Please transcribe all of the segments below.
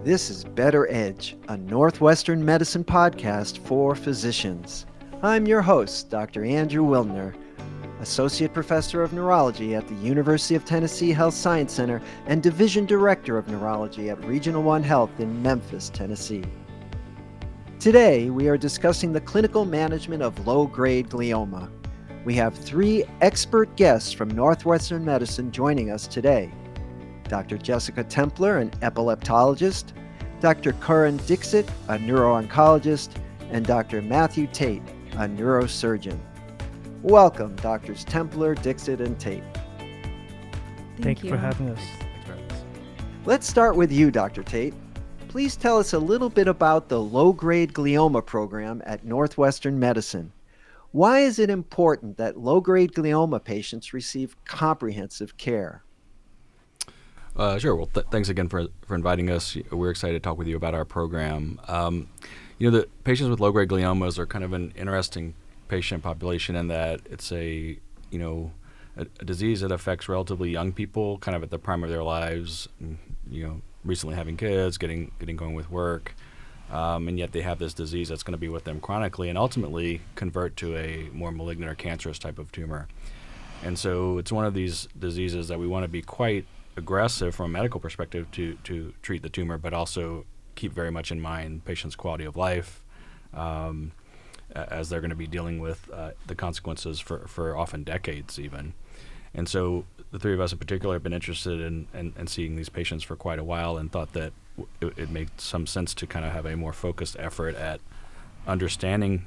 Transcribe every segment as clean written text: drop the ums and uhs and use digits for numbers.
This is Better Edge, a Northwestern medicine podcast for physicians. I'm your host, Dr. Andrew Wilner, Associate Professor of Neurology at the University of Tennessee Health Science Center and Division Director of Neurology at Regional One Health in Memphis, Tennessee. Today, we are discussing the clinical management of low-grade glioma. We have three expert guests from Northwestern Medicine joining us today. Dr. Jessica Templer, an epileptologist, Dr. Karan Dixit, a neuro-oncologist, and Dr. Matthew Tate, a neurosurgeon. Welcome, Drs. Templer, Dixit, and Tate. Thank you for having us. Let's start with you, Dr. Tate. Please tell us a little bit about the low-grade glioma program at Northwestern Medicine. Why is it important that low-grade glioma patients receive comprehensive care? Sure. Well, thanks again for inviting us. We're excited to talk with you about our program. The patients with low-grade gliomas are kind of an interesting patient population in that it's a disease that affects relatively young people, kind of at the prime of their lives. Recently having kids, getting going with work, and yet they have this disease that's going to be with them chronically and ultimately convert to a more malignant or cancerous type of tumor. And so it's one of these diseases that we want to be quite aggressive from a medical perspective to treat the tumor, but also keep very much in mind patients' quality of life as they're going to be dealing with the consequences for often decades even. And so the three of us in particular have been interested in seeing these patients for quite a while and thought that it made some sense to kind of have a more focused effort at understanding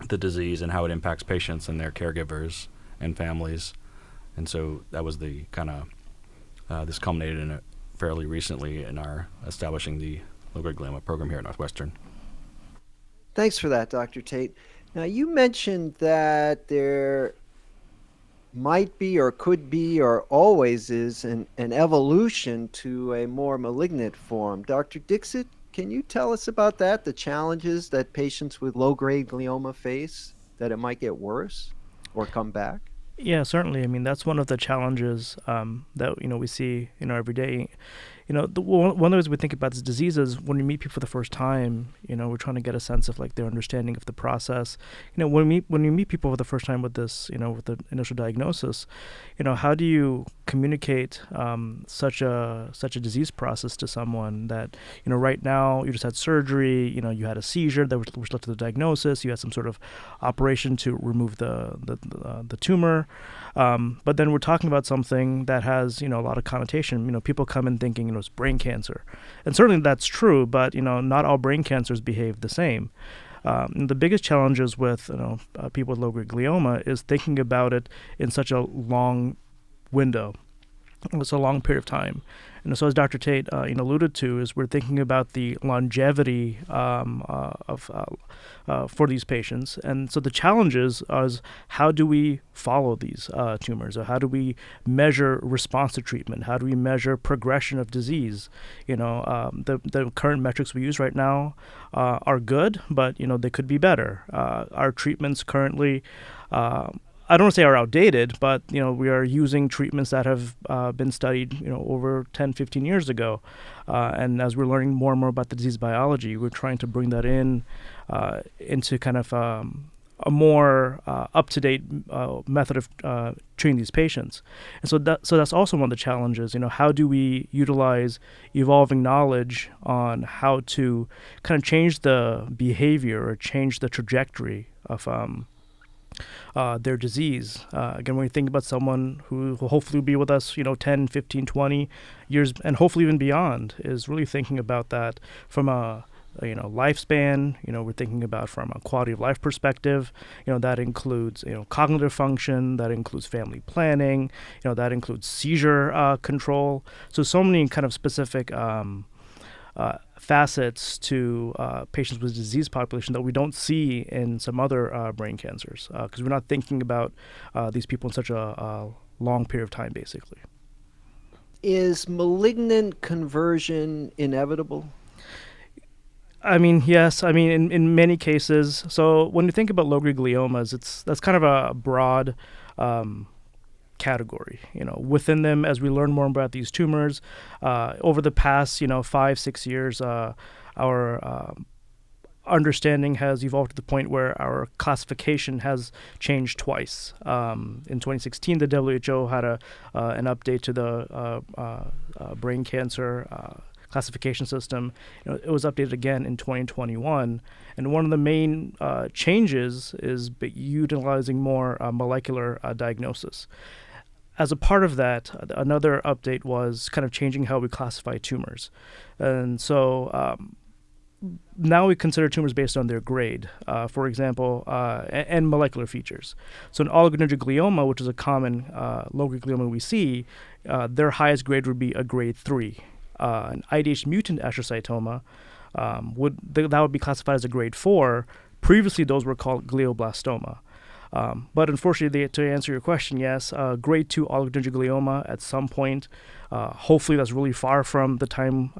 the disease and how it impacts patients and their caregivers and families. And so that was the kind of this culminated in fairly recently in our establishing the low-grade glioma program here at Northwestern. Thanks for that, Dr. Tate. Now, you mentioned that there might be or could be or always is an evolution to a more malignant form. Dr. Dixit, can you tell us about that, the challenges that patients with low-grade glioma face, that it might get worse or come back? Yeah, certainly. I mean, that's one of the challenges that we see every day. One of the ways we think about this disease is when we meet people for the first time. We're trying to get a sense of like their understanding of the process. When we meet people for the first time with this, with the initial diagnosis, how do you communicate such a disease process to someone that right now you just had surgery, you had a seizure that which led to the diagnosis, you had some sort of operation to remove the tumor. But then we're talking about something that has, a lot of connotation. People come in thinking, it's brain cancer. And certainly that's true, but, not all brain cancers behave the same. The biggest challenges with, people with low-grade glioma is thinking about it in such a long window. It's a long period of time. And so as Dr. Tate alluded to, is we're thinking about the longevity for these patients. And so the challenges is how do we follow these tumors? Or how do we measure response to treatment? How do we measure progression of disease? The current metrics we use right now are good, but, they could be better. Our treatments currently I don't want to say are outdated, but we are using treatments that have been studied over 10, 15 years ago. And as we're learning more and more about the disease biology, we're trying to bring that into kind of a more up-to-date method of treating these patients. And so that's also one of the challenges. How do we utilize evolving knowledge on how to kind of change the behavior or change the trajectory of their disease. Again, when we think about someone who will hopefully be with us, 10, 15, 20 years, and hopefully even beyond, is really thinking about that from a lifespan. We're thinking about from a quality of life perspective. That includes cognitive function. That includes family planning. That includes seizure control. So many kind of specific facets to patients with disease population that we don't see in some other brain cancers because we're not thinking about these people in such a long period of time, basically. Is malignant conversion inevitable? I mean, yes. I mean, in many cases. So when you think about low-grade gliomas, that's kind of a broad category. Within them, as we learn more about these tumors, over the past 5-6 years, our understanding has evolved to the point where our classification has changed twice. In 2016, the WHO had an update to the brain cancer classification system. It was updated again in 2021, and one of the main changes is utilizing more molecular diagnosis. As a part of that, another update was kind of changing how we classify tumors, and so now we consider tumors based on their grade, for example, and molecular features. So an oligodendroglioma, which is a common low-grade glioma we see, their highest grade would be a grade 3. An IDH mutant astrocytoma that would be classified as a grade 4. Previously, those were called glioblastoma. But unfortunately, to answer your question, yes, grade 2 oligodendroglioma at some point. Hopefully, that's really far from the time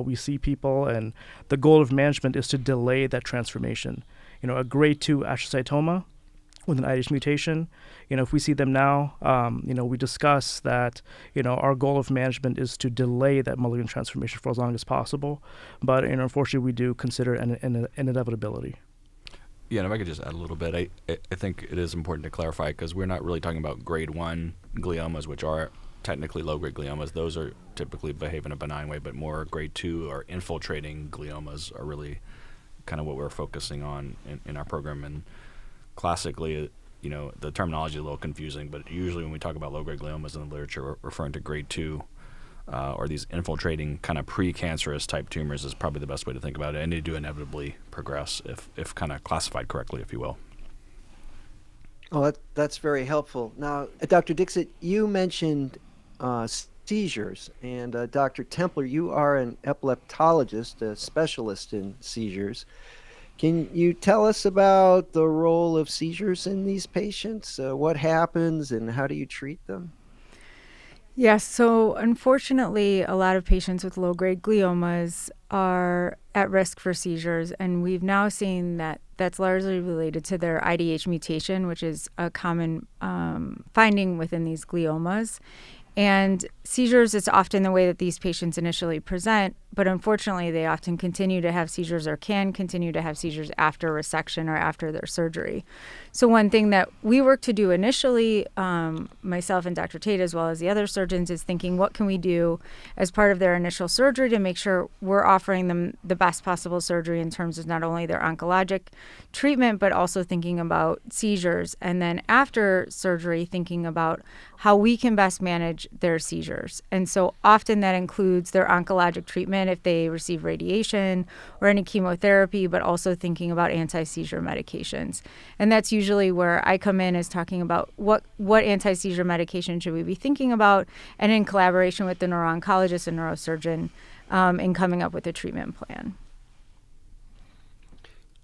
we see people, and the goal of management is to delay that transformation. A grade 2 astrocytoma with an IDH mutation, if we see them now, we discuss that, our goal of management is to delay that malignant transformation for as long as possible. But, unfortunately, we do consider an inevitability. Yeah, and if I could just add a little bit, I think it is important to clarify, because we're not really talking about grade 1 gliomas, which are technically low-grade gliomas. Those are typically behave in a benign way, but more grade 2 or infiltrating gliomas are really kind of what we're focusing on in our program. And classically, the terminology is a little confusing, but usually when we talk about low-grade gliomas in the literature, we're referring to grade 2 or these infiltrating kind of precancerous type tumors is probably the best way to think about it, and they do inevitably progress if kind of classified correctly, if you will. Oh, that's very helpful. Now, Dr. Dixit, you mentioned seizures, and Dr. Templer, you are an epileptologist, a specialist in seizures. Can you tell us about the role of seizures in these patients? What happens and how do you treat them? Yes, so unfortunately, a lot of patients with low-grade gliomas are at risk for seizures, and we've now seen that that's largely related to their IDH mutation, which is a common finding within these gliomas. And seizures is often the way that these patients initially present, but unfortunately, they often continue to have seizures or can continue to have seizures after resection or after their surgery. So one thing that we work to do initially, myself and Dr. Tate, as well as the other surgeons, is thinking, what can we do as part of their initial surgery to make sure we're offering them the best possible surgery in terms of not only their oncologic treatment, but also thinking about seizures. And then after surgery, thinking about how we can best manage their seizures. And so often that includes their oncologic treatment if they receive radiation or any chemotherapy, but also thinking about anti-seizure medications. And that's usually where I come in, is talking about what anti-seizure medication should we be thinking about, and in collaboration with the neuro-oncologist and neurosurgeon in coming up with a treatment plan.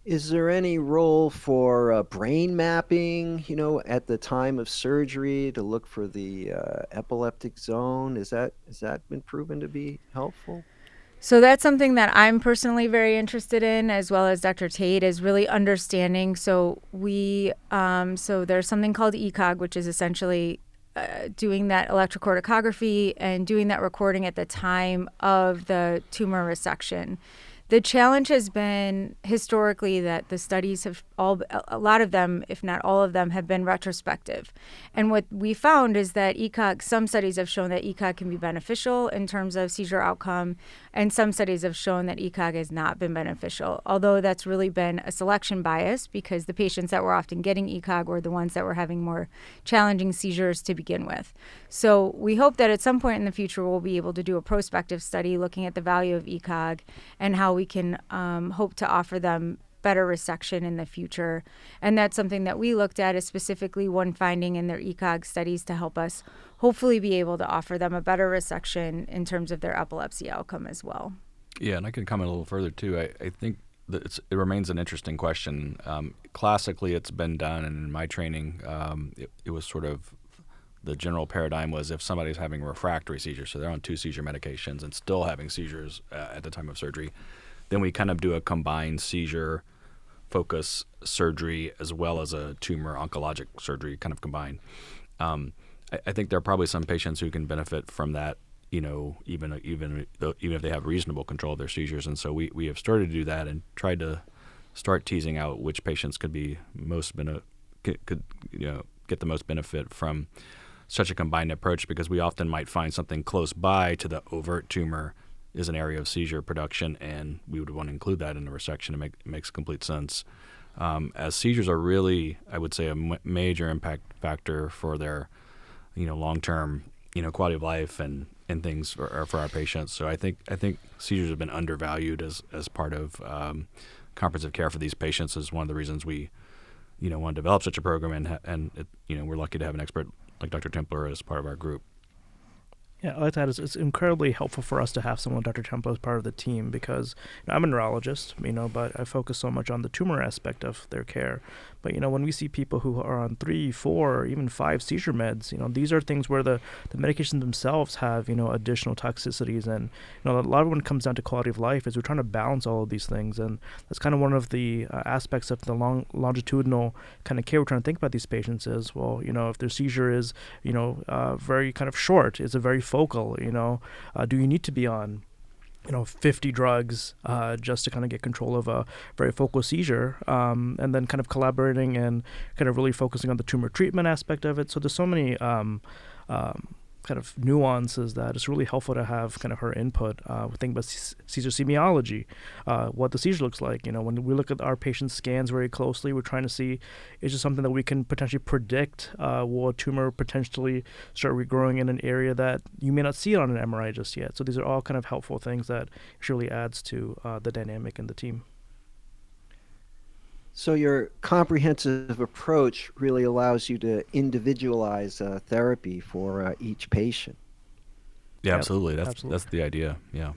Is there any role for brain mapping, at the time of surgery to look for the epileptic zone? Has that been proven to be helpful? So that's something that I'm personally very interested in, as well as Dr. Tate, is really understanding. So so there's something called ECOG, which is essentially doing that electrocorticography and doing that recording at the time of the tumor resection. The challenge has been historically that the studies have a lot of them, if not all of them, have been retrospective. And what we found is that ECOG, some studies have shown that ECOG can be beneficial in terms of seizure outcome, and some studies have shown that ECOG has not been beneficial, although that's really been a selection bias, because the patients that were often getting ECOG were the ones that were having more challenging seizures to begin with. So we hope that at some point in the future we'll be able to do a prospective study looking at the value of ECOG and how we can hope to offer them better resection in the future. And that's something that we looked at, is specifically one finding in their ECOG studies to help us hopefully be able to offer them a better resection in terms of their epilepsy outcome as well. Yeah, and I can comment a little further too. I think that it remains an interesting question. Classically, it's been done, and in my training, it was sort of the general paradigm was if somebody's having refractory seizures, so they're on 2 seizure medications and still having seizures at the time of surgery, then we kind of do a combined seizure focus surgery as well as a tumor oncologic surgery kind of combined. I think there are probably some patients who can benefit from that, even if they have reasonable control of their seizures. And so we have started to do that and tried to start teasing out which patients could be get the most benefit from such a combined approach, because we often might find something close by to the overt tumor is an area of seizure production, and we would want to include that in the resection. It makes complete sense. As seizures are really, I would say, a major impact factor for their, long-term, quality of life and things for our patients. So I think seizures have been undervalued as part of comprehensive care for these patients. Is one of the reasons we, want to develop such a program, and we're lucky to have an expert like Dr. Templer as part of our group. Yeah, I like that. It's incredibly helpful for us to have someone, Dr. Templer, as part of the team, because I'm a neurologist, but I focus so much on the tumor aspect of their care. But, when we see people who are on 3, 4, even 5 seizure meds, these are things where the medications themselves have, additional toxicities. And, a lot of when it comes down to quality of life is we're trying to balance all of these things. And that's kind of one of the aspects of the longitudinal kind of care we're trying to think about these patients is, well, if their seizure is, very kind of short, is a very focal, do you need to be on 50 drugs just to kind of get control of a very focal seizure, and then kind of collaborating and kind of really focusing on the tumor treatment aspect of it. So there's so many kind of nuances that it's really helpful to have kind of her input. We think about seizure semiology, what the seizure looks like. When we look at our patients' scans very closely, we're trying to see, is it something that we can potentially predict? Will a tumor potentially start regrowing in an area that you may not see on an MRI just yet? So these are all kind of helpful things that surely adds to the dynamic in the team. So your comprehensive approach really allows you to individualize therapy for each patient. Yeah, absolutely. That's the idea. Yeah.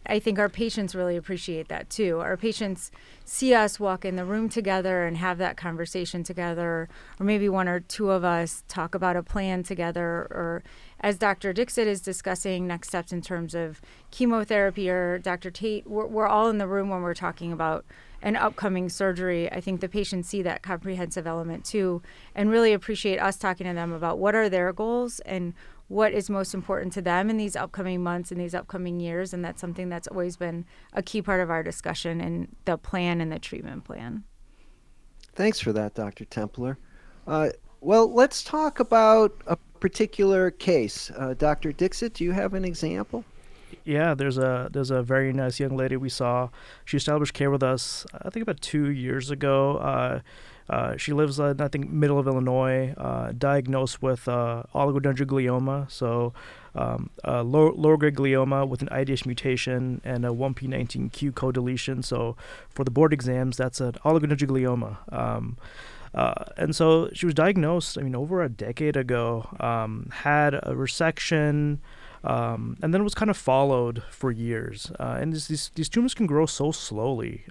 I think our patients really appreciate that too. Our patients see us walk in the room together and have that conversation together, or maybe one or two of us talk about a plan together, or as Dr. Dixit is discussing next steps in terms of chemotherapy, or Dr. Tate, we're all in the room when we're talking about an upcoming surgery. I think the patients see that comprehensive element too, and really appreciate us talking to them about what are their goals and what is most important to them in these upcoming months and these upcoming years. And that's something that's always been a key part of our discussion and the plan and the treatment plan. Thanks for that, Dr. Templer. Well, let's talk about a particular case. Dr. Dixit, do you have an example? Yeah, there's a very nice young lady we saw. She established care with us, I think, about 2 years ago. She lives, I think, middle of Illinois, diagnosed with oligodendroglioma, so lower-grade glioma with an IDH mutation and a 1p19q co-deletion. So for the board exams, that's an oligodendroglioma. And so she was diagnosed, over a decade ago, had a resection, and then it was kind of followed for years. And these tumors can grow so slowly,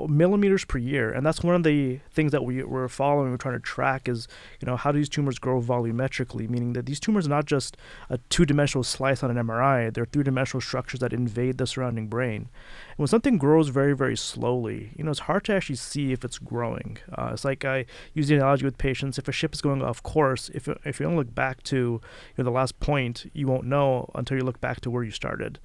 millimeters per year. And that's one of the things that we're following, we're trying to track is, how do these tumors grow volumetrically, meaning that these tumors are not just a two-dimensional slice on an MRI, they're three-dimensional structures that invade the surrounding brain. And when something grows very, very slowly, it's hard to actually see if it's growing. It's like I use the analogy with patients, if a ship is going off course, if you only look back to the last point, you won't know until you look back to where you started.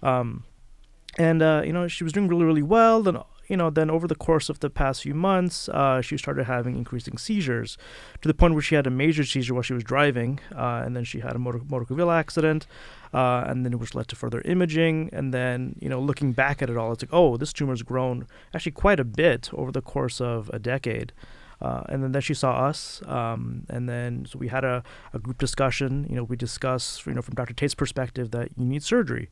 She was doing really, really well. Then over the course of the past few months, she started having increasing seizures to the point where she had a major seizure while she was driving, and then she had a motor vehicle accident, and then it was led to further imaging. And then, looking back at it all, it's like, oh, this tumor's grown actually quite a bit over the course of a decade. And then she saw us, and then so we had a group discussion. We discussed, from Dr. Tate's perspective that you need surgery.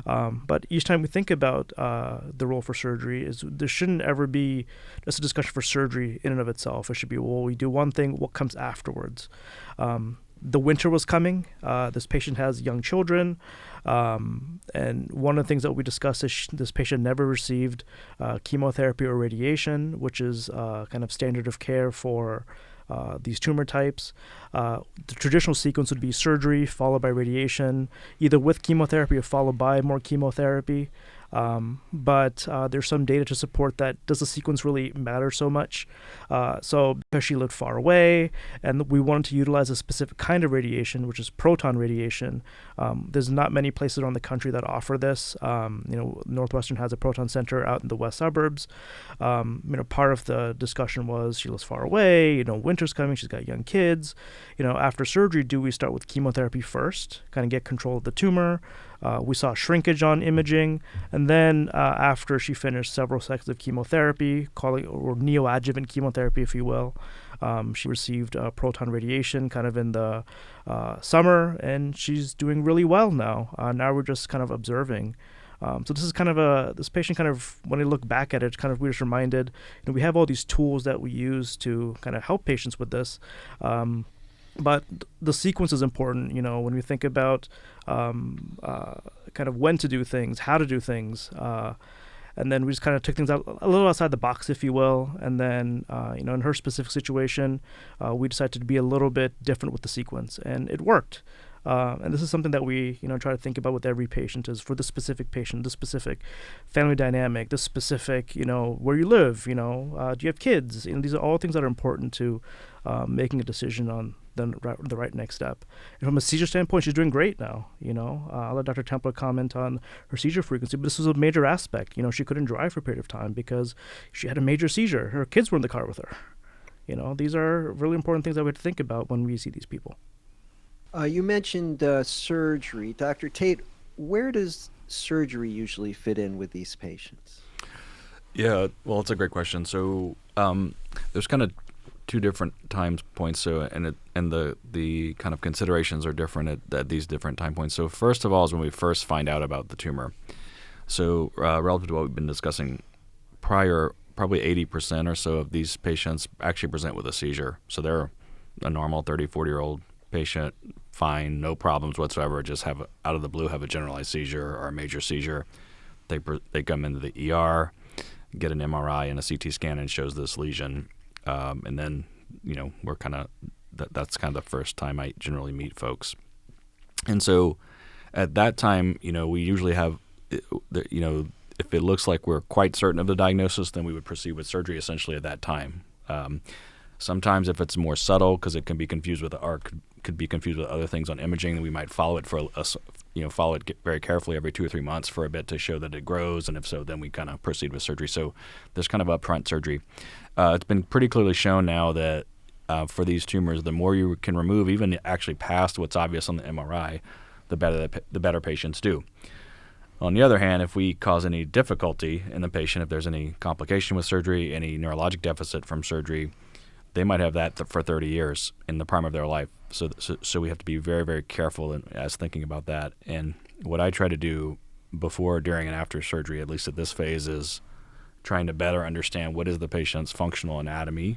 But each time we think about the role for surgery, there shouldn't ever be just a discussion for surgery in and of itself. It should be, well, we do one thing, what comes afterwards. The winter was coming. This patient has young children. And one of the things that we discussed is this patient never received chemotherapy or radiation, which is kind of standard of care for these tumor types. The traditional sequence would be surgery followed by radiation, either with chemotherapy or followed by more chemotherapy. But there's some data to support that. Does the sequence really matter so much? So because she lived far away, and we wanted to utilize a specific kind of radiation, which is proton radiation. There's not many places around the country that offer this. Northwestern has a proton center out in the west suburbs. Part of the discussion was she lives far away. Winter's coming. She's got young kids. After surgery, do we start with chemotherapy first, kind of get control of the tumor? We saw shrinkage on imaging, and then after she finished several cycles of chemotherapy, or neoadjuvant chemotherapy, if you will, she received proton radiation kind of in the summer, and she's doing really well now. Now we're just kind of observing. So this is kind of this patient kind of, when I look back at it, kind of we're just reminded, we have all these tools that we use to kind of help patients with this. But the sequence is important, when we think about kind of when to do things, how to do things. And then we just kind of took things out a little outside the box, if you will. And then, in her specific situation, we decided to be a little bit different with the sequence, and it worked. And this is something that we, try to think about with every patient, is for the specific patient, the specific family dynamic, the specific, where you live, do you have kids? These are all things that are important to making a decision on the right next step. And from a seizure standpoint, she's doing great now. I'll let Dr. Templer comment on her seizure frequency, but this was a major aspect. She couldn't drive for a period of time because she had a major seizure. Her kids were in the car with her. These are really important things that we have to think about when we see these people. You mentioned surgery. Dr. Tate, where does surgery usually fit in with these patients? Yeah, well, it's a great question. So there's kind of two different time points. So and the kind of considerations are different at these different time points. So first of all is when we first find out about the tumor. So relative to what we've been discussing prior, probably 80% or so of these patients actually present with a seizure. So they're a normal 30, 40-year-old patient, fine, no problems whatsoever, just have out of the blue have a generalized seizure or a major seizure. They come into the ER, get an MRI and a CT scan, and shows this lesion. And then, we're kind of, that's kind of the first time I generally meet folks. And so at that time, we usually have, if it looks like we're quite certain of the diagnosis, then we would proceed with surgery essentially at that time. Sometimes if it's more subtle, because it can be confused with could be confused with other things on imaging, then we might follow it follow it very carefully every 2 or 3 months for a bit to show that it grows, and if so, then we kind of proceed with surgery. So there's kind of upfront surgery. It's been pretty clearly shown now that for these tumors, the more you can remove, even actually past what's obvious on the MRI, the better patients do. On the other hand, if we cause any difficulty in the patient, if there's any complication with surgery, any neurologic deficit from surgery, they might have that for 30 years in the prime of their life. So we have to be very, very careful as thinking about that. And what I try to do before, during, and after surgery, at least at this phase, is trying to better understand what is the patient's functional anatomy,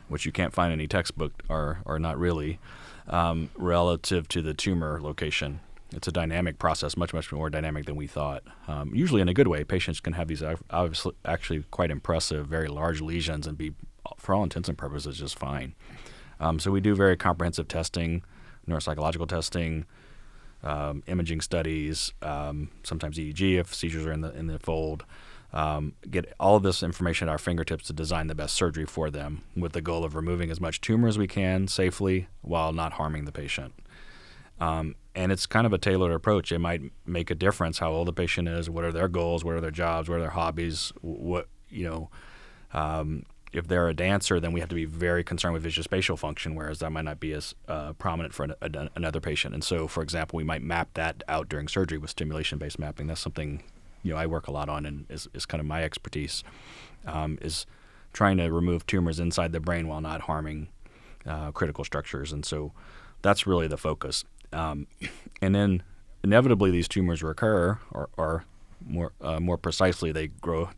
which you can't find in any textbook or not really, relative to the tumor location. It's a dynamic process, much, much more dynamic than we thought. Usually in a good way. Patients can have these obviously actually quite impressive, very large lesions and be, for all intents and purposes, just fine. So we do very comprehensive testing, neuropsychological testing, imaging studies, sometimes EEG if seizures are in the fold. Get all of this information at our fingertips to design the best surgery for them, with the goal of removing as much tumor as we can safely while not harming the patient. And it's kind of a tailored approach. It might make a difference how old the patient is, what are their goals, what are their jobs, what are their hobbies, if they're a dancer, then we have to be very concerned with visuospatial function, whereas that might not be as prominent for another patient. And so, for example, we might map that out during surgery with stimulation-based mapping. That's something I work a lot on, and is kind of my expertise, is trying to remove tumors inside the brain while not harming critical structures. And so that's really the focus. And then inevitably these tumors recur, or more precisely, they grow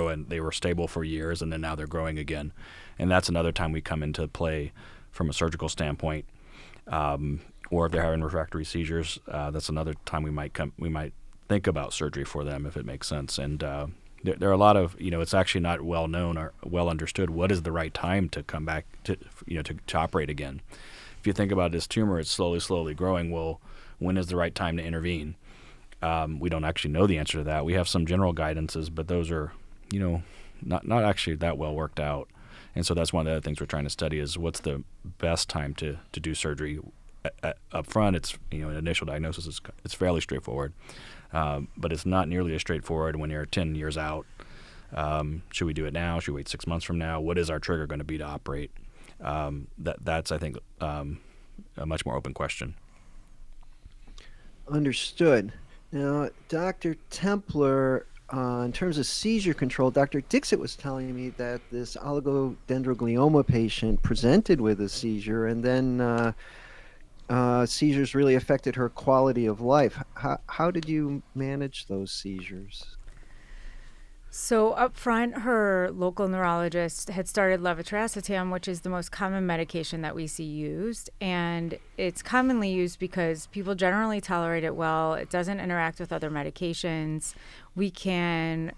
and they were stable for years, and then now they're growing again. And that's another time we come into play from a surgical standpoint. Or if they're having refractory seizures, that's another time we might think about surgery for them if it makes sense. And there are a lot of, it's actually not well known or well understood what is the right time to come back to operate again. If you think about this tumor, it's slowly growing. Well, when is the right time to intervene? We don't actually know the answer to that. We have some general guidances, but those are, not actually that well worked out. And so that's one of the things we're trying to study is what's the best time to do surgery. Up front, it's an initial diagnosis it's fairly straightforward, but it's not nearly as straightforward when you're 10 years out. Should we do it now? Should we wait 6 months from now? What is our trigger going to be to operate? That's I think a much more open question. Understood. Now, Dr. Templer, in terms of seizure control, Dr. Dixit was telling me that this oligodendroglioma patient presented with a seizure, and then seizures really affected her quality of life. How did you manage those seizures? So up front, her local neurologist had started levetiracetam, which is the most common medication that we see used. And it's commonly used because people generally tolerate it well. It doesn't interact with other medications. We can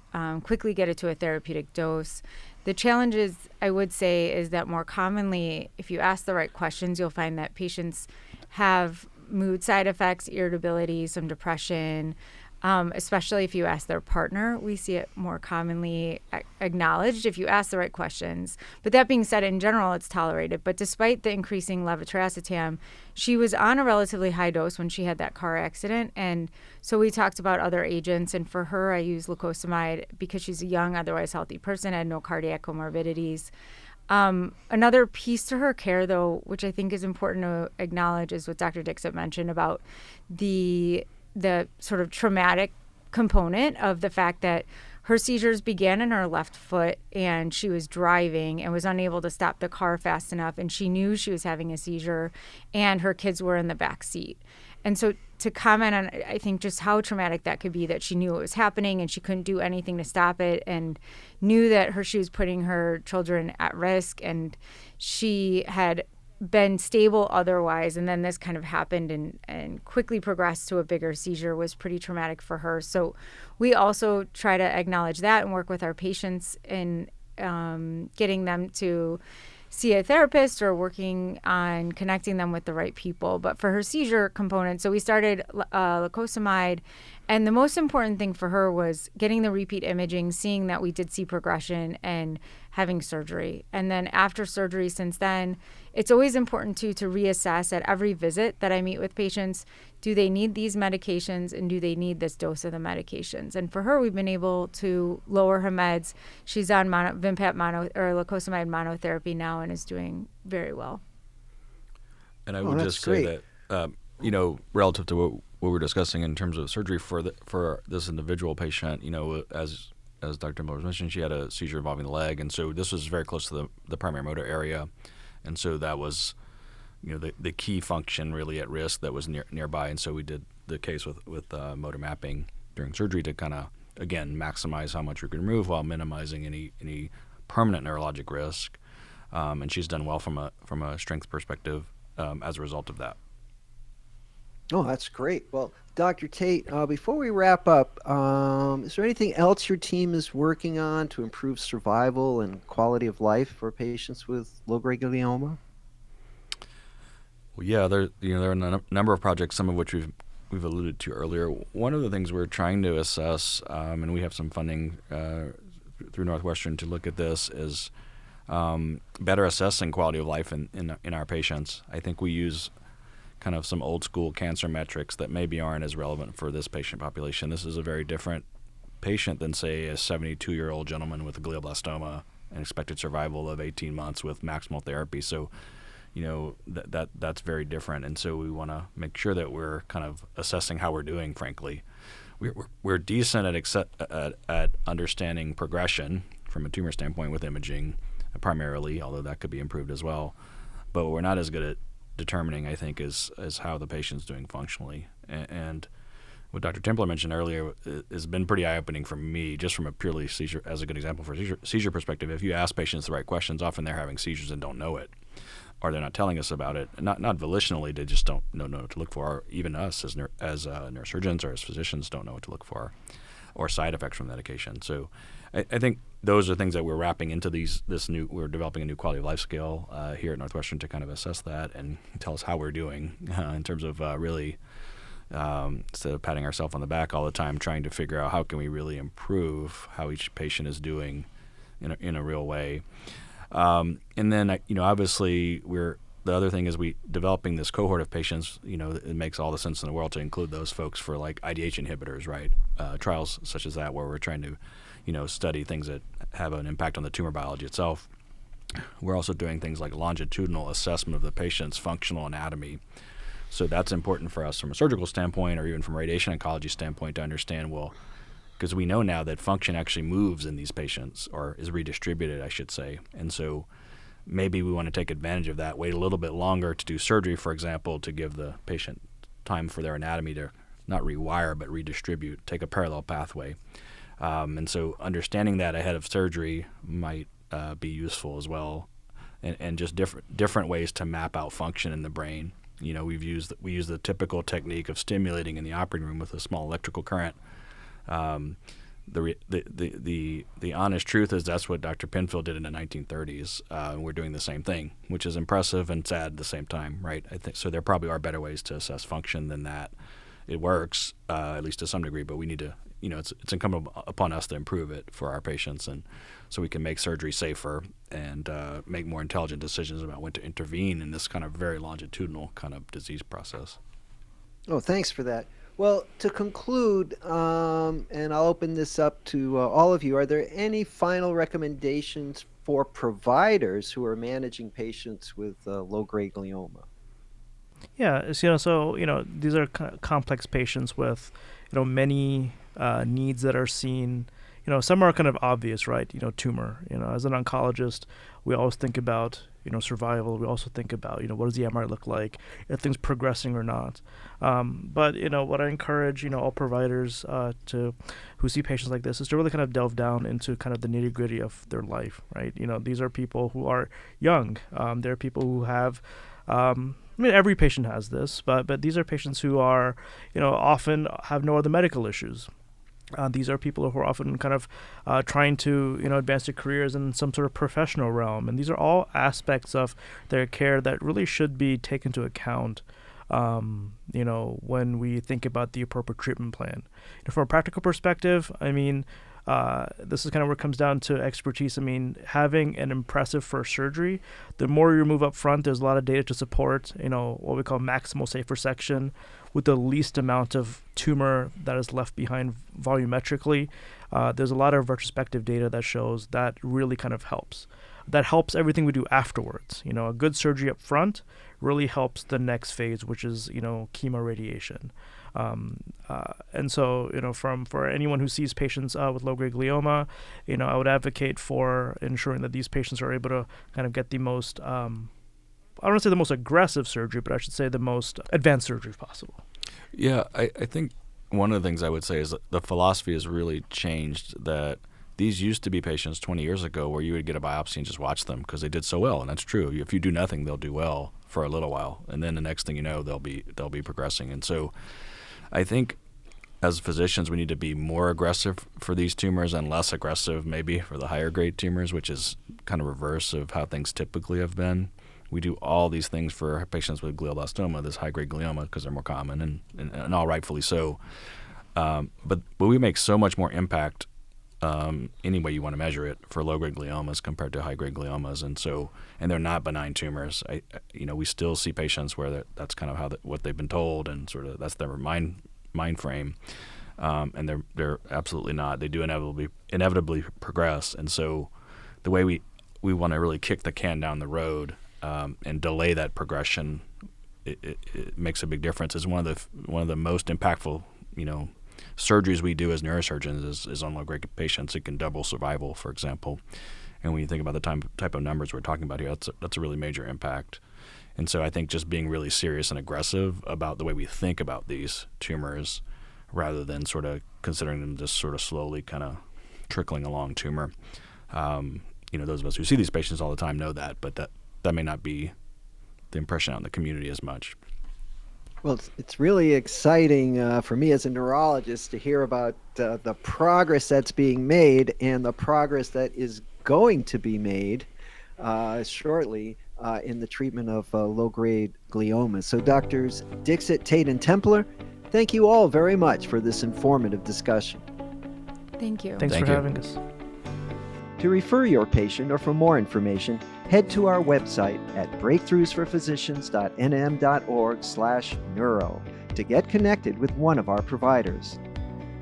quickly get it to a therapeutic dose. The challenge is, I would say, is that more commonly, if you ask the right questions, you'll find that patients have mood side effects, irritability, some depression. Especially if you ask their partner, we see it more commonly acknowledged if you ask the right questions. But that being said, in general, it's tolerated. But despite the increasing levetiracetam, she was on a relatively high dose when she had that car accident. And so we talked about other agents. And for her, I used lacosamide because she's a young, otherwise healthy person, had no cardiac comorbidities. Another piece to her care, though, which I think is important to acknowledge, is what Dr. Dixit mentioned about the sort of traumatic component of the fact that her seizures began in her left foot and she was driving and was unable to stop the car fast enough, and she knew she was having a seizure and her kids were in the back seat. And so to comment on, I think, just how traumatic that could be, that she knew it was happening and she couldn't do anything to stop it and knew that she was putting her children at risk, and she had been stable otherwise, and then this kind of happened and quickly progressed to a bigger seizure, was pretty traumatic for her. So we also try to acknowledge that and work with our patients in getting them to see a therapist or working on connecting them with the right people. But for her seizure component, so we started lacosamide, and the most important thing for her was getting the repeat imaging, seeing that we did see progression, and having surgery. And then after surgery, since then, it's always important to reassess at every visit that I meet with patients, do they need these medications and do they need this dose of the medications? And for her, we've been able to lower her meds. She's on lacosamide monotherapy now and is doing very well. And I would just say that, relative to what we're discussing in terms of surgery for this individual patient, as Dr. Miller mentioned, she had a seizure involving the leg, and so this was very close to the primary motor area, and so that was, the key function really at risk that was nearby, and so we did the case with motor mapping during surgery to kind of, again, maximize how much we can remove while minimizing any permanent neurologic risk, and she's done well from a strength perspective as a result of that. Oh, that's great. Well, Dr. Tate, before we wrap up, is there anything else your team is working on to improve survival and quality of life for patients with low-grade glioma? Well, yeah, there are a number of projects, some of which we've alluded to earlier. One of the things we're trying to assess, and we have some funding through Northwestern to look at this, is better assessing quality of life in our patients. I think we use kind of some old school cancer metrics that maybe aren't as relevant for this patient population. This is a very different patient than, say, a 72-year-old gentleman with a glioblastoma and expected survival of 18 months with maximal therapy. So, that's very different. And so we want to make sure that we're kind of assessing how we're doing, frankly. We're decent at understanding progression from a tumor standpoint with imaging primarily, although that could be improved as well. But we're not as good at determining, I think, is how the patient's doing functionally. And what Dr. Templer mentioned earlier has been pretty eye-opening for me, just from a purely seizure, as a good example for seizure perspective. If you ask patients the right questions, often they're having seizures and don't know it, or they're not telling us about it. Not volitionally, they just don't know what to look for. Or even us as neurosurgeons or as physicians don't know what to look for, or side effects from medication. So I think those are things that we're wrapping into we're developing a new quality of life scale here at Northwestern to kind of assess that and tell us how we're doing in terms of really instead of patting ourselves on the back all the time, trying to figure out how can we really improve how each patient is doing in a real way. And then, obviously the other thing is we developing this cohort of patients, it makes all the sense in the world to include those folks for like IDH inhibitors, right? Trials such as that where we're trying to, study things that have an impact on the tumor biology itself. We're also doing things like longitudinal assessment of the patient's functional anatomy. So that's important for us from a surgical standpoint or even from a radiation oncology standpoint to understand, well, because we know now that function actually moves in these patients or is redistributed, I should say. And so maybe we want to take advantage of that, wait a little bit longer to do surgery, for example, to give the patient time for their anatomy to not rewire but redistribute, take a parallel pathway. And so understanding that ahead of surgery might be useful as well, and just different ways to map out function in the brain. We use the typical technique of stimulating in the operating room with a small electrical current. The honest truth is that's what Dr. Penfield did in the 1930s. We're doing the same thing, which is impressive and sad at the same time, right? I think so. There probably are better ways to assess function than that. It works, at least to some degree, but we need to, it's incumbent upon us to improve it for our patients, and so we can make surgery safer and make more intelligent decisions about when to intervene in this kind of very longitudinal kind of disease process. Oh, thanks for that. Well, to conclude, and I'll open this up to all of you, are there any final recommendations for providers who are managing patients with low-grade glioma? Yeah, so these are complex patients with many needs that are seen. Some are kind of obvious, right? Tumor. As an oncologist, we always think about survival. We also think about what does the MRI look like, if things progressing or not. But what I encourage all providers who see patients like this is to really kind of delve down into kind of the nitty gritty of their life, right? These are people who are young. They're people who have. Every patient has this, but these are patients who are, often have no other medical issues. These are people who are often kind of trying to, advance their careers in some sort of professional realm. And these are all aspects of their care that really should be taken into account, when we think about the appropriate treatment plan. From a practical perspective, this is kind of where it comes down to expertise. Having an impressive first surgery, the more you move up front, there's a lot of data to support, what we call maximal safe resection with the least amount of tumor that is left behind volumetrically. There's a lot of retrospective data that shows that really kind of helps. That helps everything we do afterwards. A good surgery up front really helps the next phase, which is, chemo radiation. And so, for anyone who sees patients with low-grade glioma, I would advocate for ensuring that these patients are able to kind of get the most, I don't want to say the most aggressive surgery, but I should say the most advanced surgery possible. Yeah, I think one of the things I would say is that the philosophy has really changed, that these used to be patients 20 years ago where you would get a biopsy and just watch them because they did so well, and that's true. If you do nothing, they'll do well for a little while, and then the next thing you know, they'll be progressing. And so I think as physicians, we need to be more aggressive for these tumors and less aggressive maybe for the higher grade tumors, which is kind of reverse of how things typically have been. We do all these things for patients with glioblastoma, this high grade glioma, because they're more common and all rightfully so. But we make so much more impact any way you want to measure it for low-grade gliomas compared to high-grade gliomas, and they're not benign tumors. We still see patients where that's kind of what they've been told, and sort of that's their mind frame, and they're absolutely not. They do inevitably progress, and so the way we want to really kick the can down the road and delay that progression, it makes a big difference. It's one of the most impactful, surgeries we do as neurosurgeons is on low-grade patients. It can double survival, for example. And when you think about the type of numbers we're talking about here, that's a really major impact. And so I think just being really serious and aggressive about the way we think about these tumors rather than sort of considering them just sort of slowly kind of trickling along tumor. Those of us who see these patients all the time know that, but that may not be the impression out in the community as much. Well, it's really exciting for me as a neurologist to hear about the progress that's being made and the progress that is going to be made shortly in the treatment of low-grade gliomas. So Doctors Dixit, Tate, and Templer, Thank you all very much for this informative discussion. Thank you. Thanks Thank for you. having us. To refer your patient or for more information, head to our website at breakthroughsforphysicians.nm.org/neuro to get connected with one of our providers.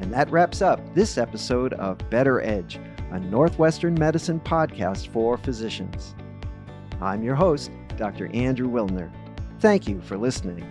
And that wraps up this episode of Better Edge, a Northwestern medicine podcast for physicians. I'm your host, Dr. Andrew Wilner. Thank you for listening.